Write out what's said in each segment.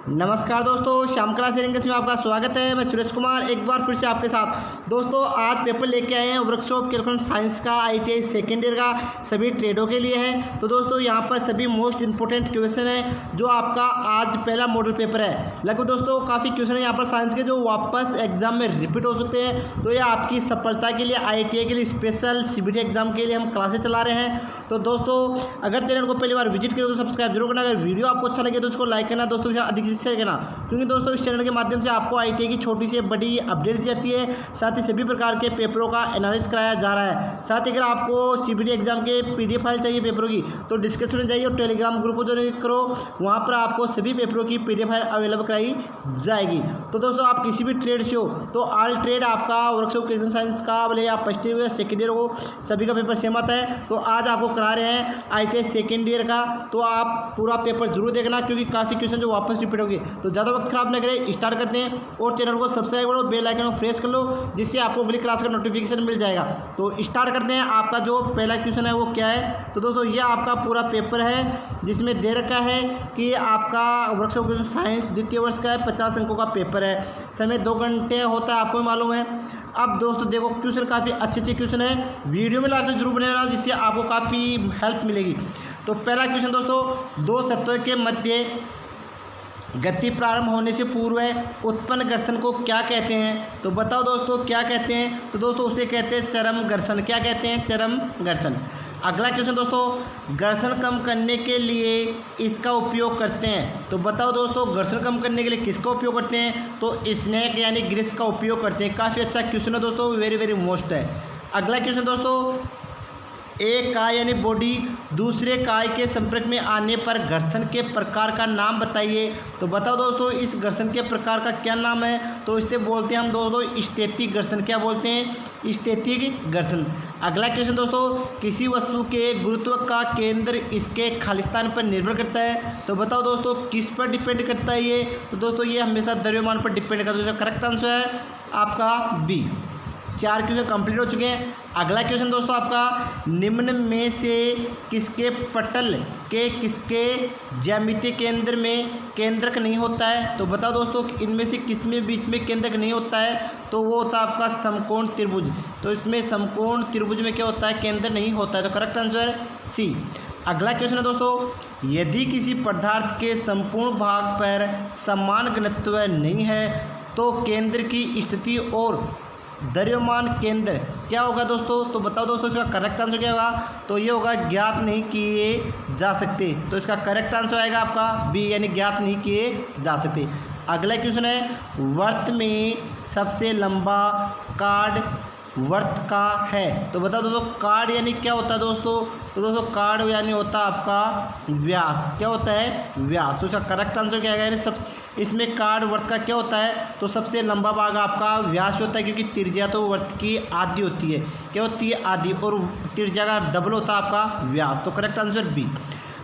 नमस्कार दोस्तों, Shyam class English में आपका स्वागत है। मैं सुरेश कुमार एक बार फिर से आपके साथ। दोस्तों आज पेपर लेके आए हैं वर्कशॉप कैलकुलेशन साइंस का ITI सेकेंड ईयर का सभी ट्रेडों के लिए है। तो दोस्तों यहाँ पर सभी मोस्ट इंपोर्टेंट क्वेश्चन है जो आपका आज पहला मॉडल पेपर है। लगभग दोस्तों काफ़ी क्वेश्चन है यहाँ पर साइंस के जो वापस एग्जाम में रिपीट हो सकते हैं। तो ये आपकी सफलता के लिए ITI के लिए स्पेशल CBT एग्जाम के लिए हम क्लासेस चला रहे हैं। तो दोस्तों अगर चैनल को पहली बार विजिट करें तो सब्सक्राइब जरूर करना। अगर वीडियो आपको अच्छा लगे तो उसको लाइक करना, दोस्तों अधिक शेयर करना, क्योंकि दोस्तों इस चैनल के माध्यम से आपको ITI की छोटी से बड़ी अपडेट दी जाती है। साथ ही सभी प्रकार के पेपरों का एनालिसिस कराया जा रहा है। साथ ही अगर आपको CBT एग्जाम के PDF फाइल चाहिए पेपरों की तो डिस्क्रिप्शन में जाइए और टेलीग्राम ग्रुप को ज्वाइन करो, वहाँ पर आपको सभी पेपरों की PDF फाइल अवेलेबल कराई जाएगी। तो दोस्तों आप किसी भी ट्रेड से हो तो ऑल ट्रेड आपका वर्कशॉप कैलकुलेशन साइंस का भले आप फर्स्ट ईयर हो या सेकेंड ईयर हो, सभी का पेपर सेम आता है। तो आज आपको करा रहे हैं ITI सेकेंड ईयर का, तो आप पूरा पेपर जरूर देखना क्योंकि काफ़ी क्वेश्चन जो वापस रिपीट होंगे। तो ज़्यादा वक्त खराब न करें, स्टार्ट करते हैं। और चैनल को सब्सक्राइब करो, बेल आइकन को प्रेस कर लो जिससे आपको अगली क्लास का नोटिफिकेशन मिल जाएगा। तो स्टार्ट करते हैं। आपका जो पहला क्वेश्चन है वो क्या है, तो दोस्तों ये आपका पूरा पेपर है जिसमें दे रखा है कि आपका वर्कशॉप साइंस द्वितीय वर्ष का है, 50 अंकों का पेपर है, समय 2 घंटे होता है, आपको मालूम है। अब दोस्तों देखो क्वेश्चन काफ़ी अच्छे क्वेश्चन है, वीडियो में लास्ट तक जरूर बने रहना जिससे आपको काफ़ी हेल्प मिलेगी। तो पहला क्वेश्चन दोस्तों, दो सतह के मध्य गति प्रारंभ होने से पूर्व उत्पन्न घर्षण को क्या कहते हैं? तो बताओ दोस्तों क्या कहते हैं? तो दोस्तों उसे कहते हैं चरम घर्षण। क्या कहते हैं? चरम घर्षण। अगला क्वेश्चन दोस्तों, घर्षण कम करने के लिए इसका उपयोग करते हैं। तो बताओ दोस्तों घर्षण कम करने के लिए किसका उपयोग करते हैं? तो स्नेक यानी ग्रीस का उपयोग करते हैं। काफ़ी अच्छा क्वेश्चन है दोस्तों, वेरी मोस्ट है। अगला क्वेश्चन दोस्तों, एक काय यानी बॉडी दूसरे काय के संपर्क में आने पर घर्षण के प्रकार का नाम बताइए। तो बताओ दोस्तों इस घर्षण के प्रकार का क्या नाम है? तो इसे बोलते हैं हम दोस्तों स्थैतिक घर्षण। क्या बोलते हैं? स्थैतिक घर्षण। अगला क्वेश्चन दोस्तों, किसी वस्तु के गुरुत्व का केंद्र इसके खालिस्तान पर निर्भर करता है। तो बताओ दोस्तों किस पर डिपेंड करता है ये? तो दोस्तों ये हमेशा द्रव्यमान पर डिपेंड करता है। दोस्तों करेक्ट आंसर है आपका बी। 4 क्वेश्चन कंप्लीट हो चुके हैं। अगला क्वेश्चन दोस्तों आपका, निम्न में से किसके पटल के किसके ज्यामितीय केंद्र में केंद्रक नहीं होता है? तो बताओ दोस्तों इनमें से किस में बीच में केंद्रक नहीं होता है? तो वो होता है आपका समकोण त्रिभुज। तो इसमें समकोण त्रिभुज में क्या होता है? केंद्र नहीं होता है। तो करेक्ट आंसर है सी। अगला क्वेश्चन है दोस्तों, यदि किसी पदार्थ के संपूर्ण भाग पर समान घनत्व नहीं है तो केंद्र की स्थिति और द्रव्यमान केंद्र क्या होगा दोस्तों? तो बताओ दोस्तों इसका करेक्ट आंसर क्या होगा? तो ये होगा ज्ञात नहीं किए जा सकते। तो इसका करेक्ट आंसर आएगा आपका बी यानी ज्ञात नहीं किए जा सकते। अगला क्वेश्चन है, वर्त में सबसे लंबा कार्ड वर्त का है। तो बताओ दोस्तों कार्ड यानी क्या होता है दोस्तों? तो दोस्तों कार्ड यानी होता है आपका व्यास। क्या होता है? व्यास। तो इसका करेक्ट आंसर क्या है? यानी सब इसमें कार्ड वर्त का क्या होता है? तो सबसे लंबा भाग आपका व्यास होता है क्योंकि त्रिज्या तो वर्त की आधी होती है। क्या होती है? आधी। और त्रिज्या का डबल होता है आपका व्यास। तो करेक्ट आंसर बी।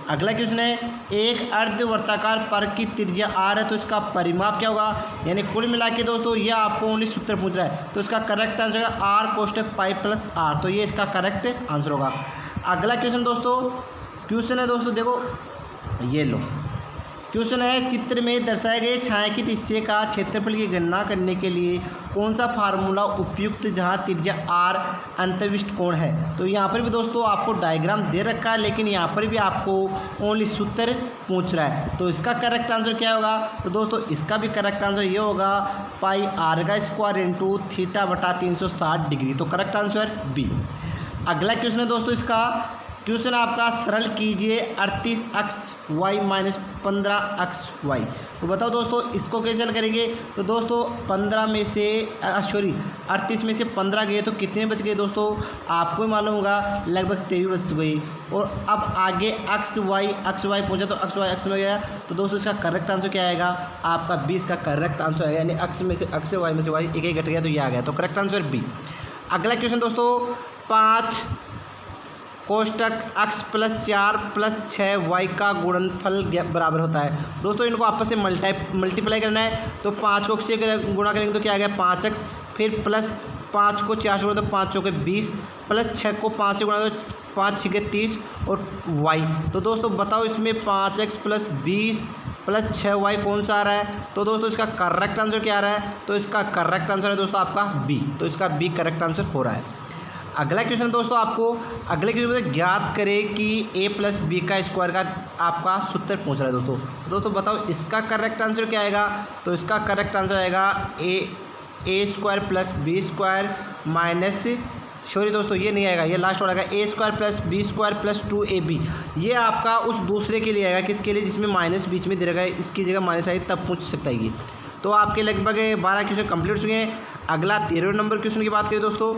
अगला क्वेश्चन है, एक अर्धवर्ताकार पर्क की त्रिज्या r है तो इसका परिमाप क्या होगा? यानी कुल मिला के दोस्तों ये आपको ओनली सूत्र पूछ रहा है। तो इसका करेक्ट आंसर है r कोष्टक पाई प्लस r। तो ये इसका करेक्ट आंसर होगा। अगला क्वेश्चन दोस्तों, क्वेश्चन है दोस्तों देखो ये लो क्वेश्चन है, चित्र में दर्शाए गए छायांकित हिस्से का क्षेत्रफल की गणना करने के लिए कौन सा फार्मूला उपयुक्त जहां त्रिज्या r अंतर्विष्ट कोण है? तो यहाँ पर भी दोस्तों आपको डायग्राम दे रखा है लेकिन यहाँ पर भी आपको ओनली सूत्र पूछ रहा है। तो इसका करेक्ट आंसर क्या होगा? तो दोस्तों इसका भी करेक्ट आंसर ये होगा पाई r का स्क्वायर इंटू थीटा बटा 360 डिग्री। तो करेक्ट आंसर बी। अगला क्वेश्चन है दोस्तों, इसका क्वेश्चन आपका सरल कीजिए 38xy माइनस 15xy। तो बताओ दोस्तों इसको कैसे हल करेंगे? तो दोस्तों 15 में से 38 में से 15 गए तो कितने बच गए दोस्तों? आपको मालूम होगा लगभग 23 बच गए। और अब आगे xy पहुंचा तो x में गया। तो दोस्तों इसका करेक्ट आंसर क्या आएगा? आपका 20 का करेक्ट आंसर आएगा। यानी x में से y में से y एक घट गया तो ये आ गया। तो करेक्ट आंसर बी। अगला क्वेश्चन दोस्तों, 5 कोष्टक x प्लस 4 प्लस 6y का गुणनफल बराबर होता है। दोस्तों इनको आपस से मल्टीप्लाई करना है। तो 5 को x से गुणा करेंगे तो क्या आ गया? 5x। फिर प्लस 5 को 4 से गुणा तो 5 चौके 20, प्लस 6 को 5 से गुणा तो 5 6 30 और y। तो दोस्तों बताओ इसमें 5x प्लस 20 प्लस 6y कौन सा आ रहा है? तो दोस्तों इसका करेक्ट आंसर क्या आ रहा है? तो इसका करेक्ट आंसर है दोस्तों आपका बी। तो इसका बी करेक्ट आंसर हो रहा है। अगला क्वेश्चन दोस्तों आपको अगले क्वेश्चन में ज्ञात करें कि a प्लस बी का स्क्वायर का आपका सूत्र पूछ रहा है दोस्तों बताओ इसका करेक्ट आंसर क्या आएगा? तो इसका करेक्ट आंसर आएगा A square plus B square minus, sorry दोस्तों ये नहीं आएगा, ये लास्ट वाला आएगा A square plus B square plus 2ab। ये आपका उस दूसरे के लिए आएगा, किसके लिए? जिसमें माइनस बीच में दे रखा है, इसकी जगह माइनस आई तब पूछ सकता है ये। तो आपके लगभग 12 क्वेश्चन कंप्लीट हो चुके हैं। अगला 13 नंबर क्वेश्चन की बात करें दोस्तों,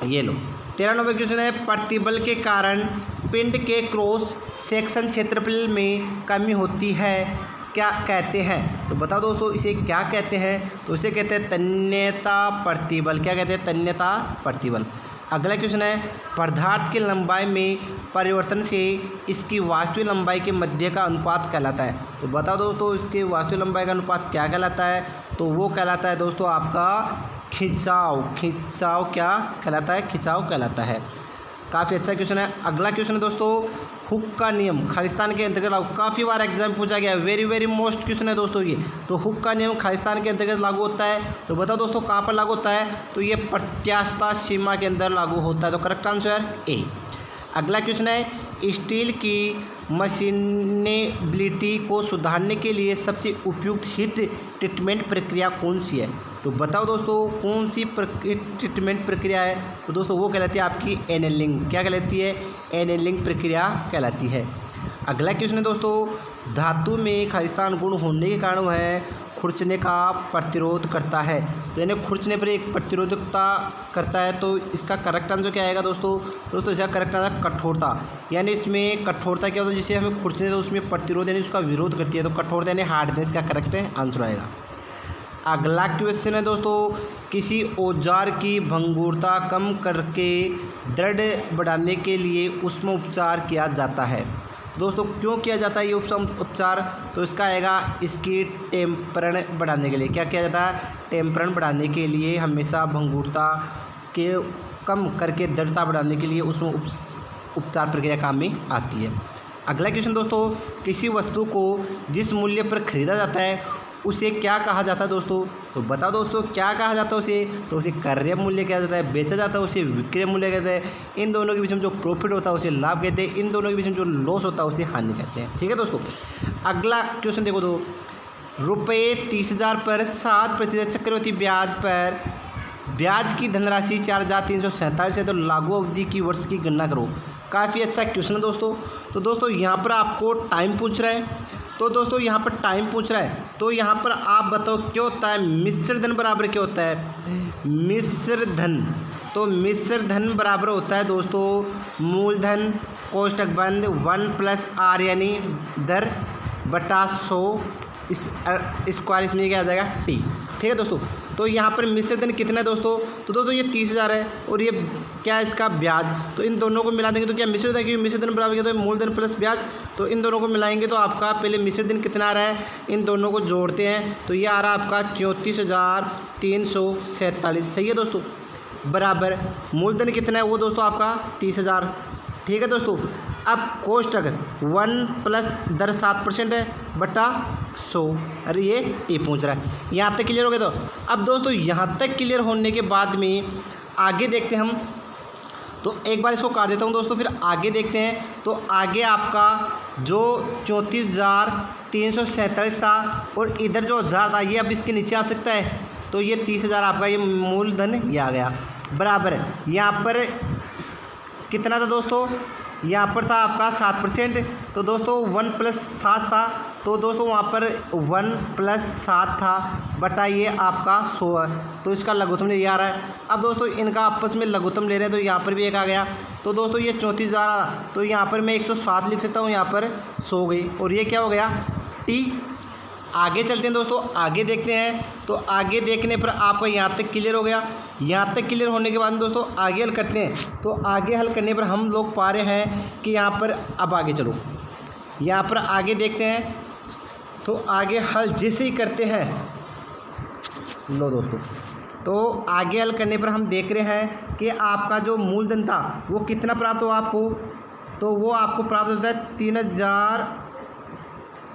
ये लो 13 नंबर क्वेश्चन है, प्रतिबल के कारण पिंड के क्रॉस सेक्शन क्षेत्रफल में कमी होती है, क्या कहते हैं? तो बताओ दोस्तों इसे क्या कहते हैं? तो इसे कहते हैं तन्यता प्रतिबल। क्या कहते हैं? तन्यता प्रतिबल। अगला क्वेश्चन है, पदार्थ की लंबाई में परिवर्तन से इसकी वास्तविक लंबाई के मध्य का अनुपात कहलाता है। तो बताओ दोस्तों इसकी वास्तविक लंबाई का अनुपात क्या कहलाता है? तो वो कहलाता है दोस्तों आपका खिंचाव। खिंचाव क्या कहलाता है? खिंचाव कहलाता है। काफ़ी अच्छा क्वेश्चन है। अगला क्वेश्चन है दोस्तों, हुक का नियम खालिस्तान के अंतर्गत लागू, काफ़ी बार एग्जाम पूछा गया है, वेरी मोस्ट क्वेश्चन है दोस्तों ये। तो हुक का नियम खालिस्तान के अंतर्गत लागू होता है, तो बताओ दोस्तों कहाँ पर लागू होता है? तो ये प्रत्यास्था सीमा के अंदर लागू होता है। तो करेक्ट आंसर ए। अगला क्वेश्चन है, स्टील की मशीनेबिलिटी को सुधारने के लिए सबसे उपयुक्त हीट ट्रीटमेंट प्रक्रिया कौन सी है? तो बताओ दोस्तों कौन सी ट्रीटमेंट प्रक्रिया है? तो दोस्तों वो कहलाती है आपकी एनेलिंग। क्या कहलाती है? एनेलिंग प्रक्रिया कहलाती है। अगला क्वेश्चन है दोस्तों, धातु में खालिस्तान गुण होने के कारण वह खुरचने का प्रतिरोध करता है। तो यानी खुरचने पर एक प्रतिरोधकता करता है। तो इसका करेक्ट आंसर क्या आएगा दोस्तों? इसका करेक्ट आंसर कठोरता। यानी इसमें कठोरता क्या होता है? जिसे हमें खुरचने तो उसमें प्रतिरोध यानी उसका विरोध करती है। तो कठोरता यानी हार्डनेस का करेक्ट आंसर आएगा। अगला क्वेश्चन है दोस्तों, किसी औजार की भंगुरता कम करके दृढ़ बढ़ाने के लिए उसमें उपचार किया जाता है। दोस्तों क्यों किया जाता है ये उपचार? तो इसका आएगा इसकी टेम्परण बढ़ाने के लिए। क्या किया जाता है? टेम्परण बढ़ाने के लिए हमेशा भंगुरता के कम करके दृढ़ता बढ़ाने के लिए उसमें उपचार प्रक्रिया काम में आती है। अगला क्वेश्चन दोस्तों, किसी वस्तु को जिस मूल्य पर खरीदा जाता है उसे क्या कहा जाता है दोस्तों? तो बताओ दोस्तों क्या कहा जाता है उसे? तो उसे क्रय मूल्य कहा जाता है, बेचा जाता है उसे विक्रय मूल्य कहते हैं। इन दोनों के बीच में जो प्रॉफिट होता है उसे लाभ कहते हैं, इन दोनों के बीच में जो लॉस होता है उसे हानि कहते हैं। ठीक है दोस्तों। अगला क्वेश्चन देखो तो, रुपये 30,000 पर 7% चक्रवृद्धि ब्याज पर ब्याज की धनराशि 4,347 है, तो लागू अवधि की वर्ष की गणना करो। काफ़ी अच्छा क्वेश्चन है दोस्तों। तो दोस्तों यहाँ पर आपको टाइम पूछ रहा है। तो दोस्तों यहाँ पर टाइम पूछ रहा है, तो यहाँ पर आप बताओ क्या होता है? मिश्र धन बराबर क्या होता है? मिश्र धन। तो मिश्र धन बराबर होता है दोस्तों मूलधन कोष्टक बंद 1 प्लस आर यानी दर बटा 100 स्क्वायर, इसमें क्या आ जाएगा? टी। ठीक है दोस्तों। तो यहाँ पर मिश्र धन कितना है दोस्तों? तो दोस्तों ये 30,000 है और ये क्या है इसका ब्याज। तो इन दोनों को मिला देंगे तो क्या मिश्र धन, क्योंकि मिश्र धन बराबर क्या होता है? मूलधन प्लस ब्याज। तो इन दोनों को मिलाएंगे तो आपका पहले मिश्र धन कितना आ रहा है, इन दोनों को जोड़ते हैं तो ये आ रहा है आपका 34,347। सही है दोस्तों। बराबर मूलधन कितना है वो दोस्तों आपका 30,000। ठीक है दोस्तों। अब कोष्टक 1 प्लस दर 7% है बटा 100। अरे ये टी पूछ रहा है। यहाँ तक क्लियर हो गया? तो अब दोस्तों यहाँ तक क्लियर होने के बाद में आगे देखते हैं हम। तो एक बार इसको काट देता हूँ दोस्तों, फिर आगे देखते हैं। तो आगे आपका जो 34,347 था और इधर जो 1000 था ये अब इसके नीचे आ सकता है। तो ये 30,000 आपका ये मूलधन ये आ गया। बराबर यहाँ पर कितना था दोस्तों? यहाँ पर था आपका 7%। तो दोस्तों 1 प्लस 7 था, तो दोस्तों वहाँ पर 1 प्लस 7 था बटा ये आपका 100 है। तो इसका लघुत्तम ये आ रहा है। अब दोस्तों इनका आपस में लघुत्तम ले रहे हैं तो यहाँ पर भी एक आ गया। तो दोस्तों ये 34,000 आ, तो यहाँ पर मैं 107 लिख सकता हूँ, यहाँ पर 100 गई और ये क्या हो गया? टी। आगे चलते हैं दोस्तों, आगे देखते हैं। तो आगे देखने पर आपका यहाँ तक क्लियर हो गया। यहाँ तक क्लियर होने के बाद दोस्तों आगे हल करते हैं। तो आगे हल करने पर हम लोग पा रहे हैं कि यहाँ पर अब आगे चलो, यहाँ पर आगे देखते हैं। तो आगे हल जैसे ही करते हैं, लो दोस्तों, तो आगे हल करने पर हम देख रहे हैं कि आपका जो मूलधन था वो कितना प्राप्त हुआ आपको? तो वो आपको प्राप्त होता है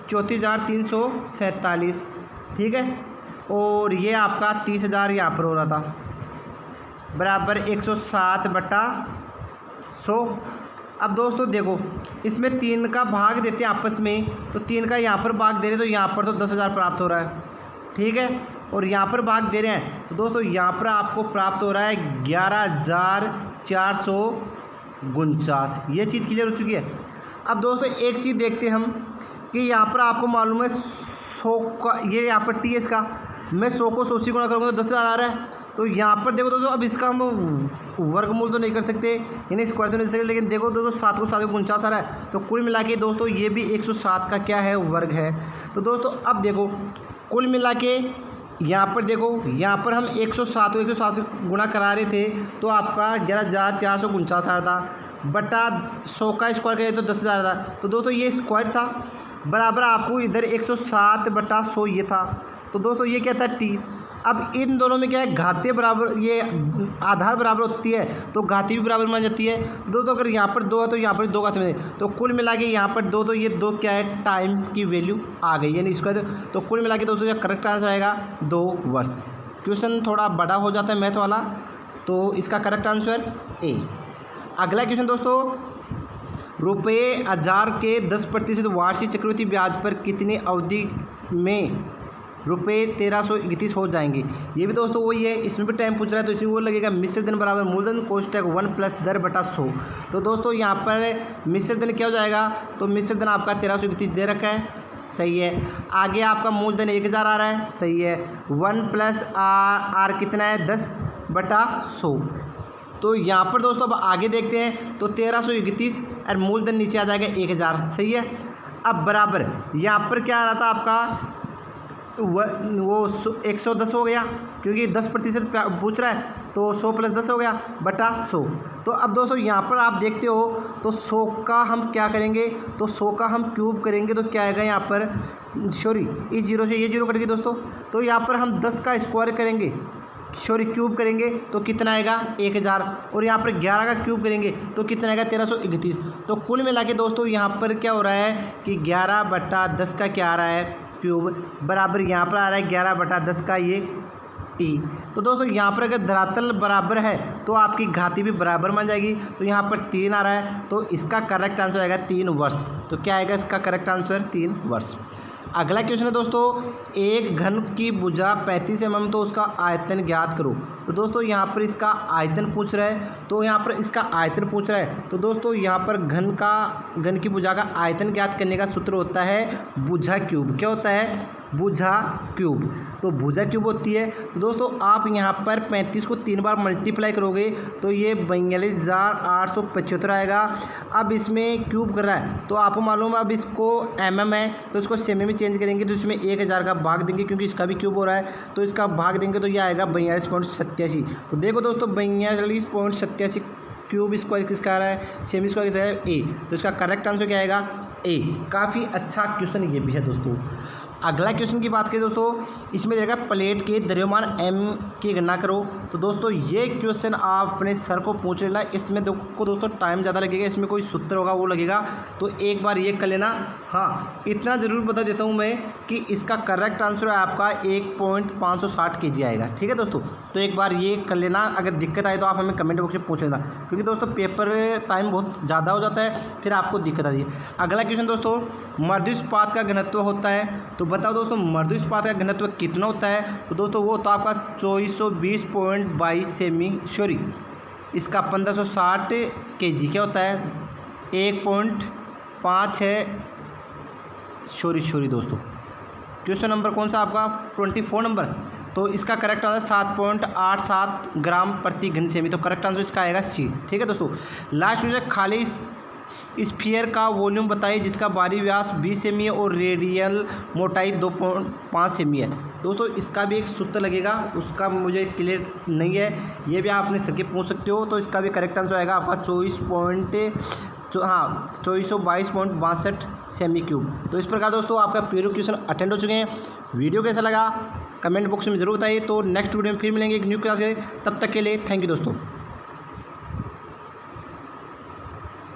34,347, ठीक है। और ये आपका 30,000 यहाँ पर हो रहा था, बराबर 107/100। अब दोस्तों देखो, इसमें 3 का भाग देते हैं आपस में, तो 3 का यहाँ पर भाग दे रहे हैं, तो यहाँ पर तो 10,000 प्राप्त हो रहा है, ठीक है। और यहाँ पर भाग दे रहे हैं, तो दोस्तों यहाँ पर आपको प्राप्त हो रहा है 11,449। ये चीज़ क्लियर हो चुकी है। अब दोस्तों एक चीज़ देखते हैं हम कि यहाँ पर आपको मालूम है 100 का, ये यहाँ पर TS का मैं 100 को 100 से गुणा करूँगा तो 10,000 आ रहा है। तो यहाँ पर देखो दोस्तों, अब इसका हम वर्गमूल तो नहीं कर सकते, यानी स्क्वायर तो नहीं कर सकते, लेकिन देखो दोस्तों 7 को 7 को 49 आ रहा है, तो कुल मिला के दोस्तों ये भी 107 का क्या है, वर्ग है। तो दोस्तों अब देखो कुल मिला के यहाँ पर देखो, यहाँ पर हम 107 को 107 से गुणा करा रहे थे, तो आपका 11,449 आ रहा था, बटा 100 का स्क्वायर करें तो 10,000 था। तो दोस्तों ये स्क्वायर था, बराबर आपको इधर 107/100 ये था। तो दोस्तों ये क्या था, T। अब इन दोनों में क्या है, घाते बराबर, ये आधार बराबर होती है तो घाती भी बराबर मान जाती है। तो दोस्तों अगर यहाँ पर 2 है तो यहाँ पर 2 घाते में, तो कुल मिला के यहाँ पर 2, तो ये 2 क्या है, टाइम की वैल्यू आ गई, यानी इसका तो कुल मिला के दोस्तों जो करेक्ट आंसर आएगा 2 वर्ष। क्वेश्चन थोड़ा बड़ा हो जाता है मैथ वाला, तो इसका करेक्ट आंसर A। अगला क्वेश्चन दोस्तों, रुपये 1000 के 10% वार्षिक चक्रवृद्धि ब्याज पर कितनी अवधि में रुपये 1331 हो जाएंगे। ये भी दोस्तों वही है, इसमें भी टाइम पूछ रहा है, तो इसमें वो लगेगा मिश्र धन बराबर मूलधन कोष्टक 1 + दर बटा 100। तो दोस्तों यहाँ पर मिश्र धन क्या हो जाएगा, तो मिश्र धन आपका 1331 दे रखा है, सही है। आगे आपका मूलधन 1000 आ रहा है, सही है। 1 + R कितना है, 10/100। तो यहाँ पर दोस्तों अब आगे देखते हैं, तो 1331 और मूलधन नीचे आ जाएगा 1000, सही है। अब बराबर यहाँ पर क्या आ रहा था आपका, वो 110 हो गया, क्योंकि 10% पूछ रहा है, तो 100 + 10 हो गया बटा 100। तो अब दोस्तों यहाँ पर आप देखते हो, तो 100 का हम क्या करेंगे, तो 100 का हम क्यूब करेंगे, तो क्या आएगा यहाँ पर, सॉरी इस 0 से ये 0 कट गई दोस्तों, तो यहाँ पर हम 10 का स्क्वायर करेंगे, सॉरी क्यूब करेंगे, तो कितना आएगा 1000। और यहाँ पर 11 का क्यूब करेंगे तो कितना आएगा 1331। तो कुल मिला के दोस्तों यहाँ पर क्या हो रहा है कि 11/10 का क्या आ रहा है, क्यूब, बराबर यहाँ पर आ रहा है 11/10 का ये T। तो दोस्तों यहाँ पर अगर धरातल बराबर है तो आपकी घाती भी बराबर मान जाएगी। तो यहाँ पर 3 आ रहा है, तो इसका करेक्ट आंसर आएगा 3 वर्ष। तो क्या आएगा इसका करेक्ट आंसर, 3 वर्ष। अगला क्वेश्चन है दोस्तों, एक घन की भुजा 35 mm, तो उसका आयतन ज्ञात करो। तो दोस्तों यहाँ पर इसका आयतन पूछ रहा है, तो यहाँ पर इसका आयतन पूछ रहा है। तो दोस्तों यहाँ पर घन की भुजा का आयतन ज्ञात करने का सूत्र होता है भुजा क्यूब। क्या होता है, भुजा क्यूब। तो भुजा क्यूब होती है। तो दोस्तों आप यहाँ पर 35 को 3 बार मल्टीप्लाई करोगे तो ये 42,875 आएगा। अब इसमें क्यूब कर रहा है, तो आपको मालूम है अब इसको mm है, तो इसको सेमी में चेंज करेंगे, तो इसमें 1000 का भाग देंगे, क्योंकि इसका भी क्यूब हो रहा है, तो इसका भाग देंगे तो ये आएगा 42.87। तो देखो दोस्तों 42.87 क्यूब स्क्वायर किसका आ रहा है, सेमी स्क्वायर किसका है, A। तो इसका करेक्ट आंसर क्या आएगा, A। काफ़ी अच्छा क्वेश्चन ये भी है दोस्तों। अगला क्वेश्चन की बात करें दोस्तों, इसमें रहेगा प्लेट के द्रव्यमान m की गणना करो। तो दोस्तों ये क्वेश्चन आप अपने सर को पूछ लेना, इसमें को दोस्तों टाइम ज़्यादा लगेगा, इसमें कोई सूत्र होगा वो लगेगा, तो एक बार ये कर लेना। हाँ इतना ज़रूर बता देता हूँ मैं कि इसका करेक्ट आंसर आपका 1.560 kg आएगा, ठीक है दोस्तों। तो एक बार ये कर लेना, अगर दिक्कत आए तो आप हमें कमेंट बॉक्स में पूछ लेना, क्योंकि दोस्तों पेपर टाइम बहुत ज़्यादा हो जाता है, फिर आपको दिक्कत आती है। अगला क्वेश्चन दोस्तों, मर्द इस्पात का घनत्व होता है, तो बताओ दोस्तों मर्द इस्पात का घनत्व कितना होता है। तो दोस्तों वो होता है आपका 2420.22 सेमी, सॉरी इसका 1560 kg क्या होता है, 1.5 है, सॉरी दोस्तों क्वेश्चन नंबर कौन सा आपका 24 नंबर। तो इसका करेक्ट आंसर 7.87 ग्राम प्रति घन सेमी। तो करेक्ट आंसर इसका आएगा C, ठीक है दोस्तों। लास्ट में खाली स्फीयर का वॉल्यूम बताइए जिसका बाहरी व्यास 20 सेमी है और रेडियल मोटाई 2.5 सेमी है। दोस्तों इसका भी एक सूत्र लगेगा, उसका मुझे क्लियर नहीं है, ये भी आपने सके पूछ सकते हो। तो इसका भी करेक्ट आंसर आएगा आपका 2422.62 सेमी क्यूब। तो इस प्रकार दोस्तों आपका पूरे क्वेश्चन अटेंड हो चुके हैं। वीडियो कैसा लगा कमेंट बॉक्स में जरूर बताइए। तो नेक्स्ट वीडियो में फिर मिलेंगे एक न्यू क्लास के, तब तक के लिए थैंक यू दोस्तों।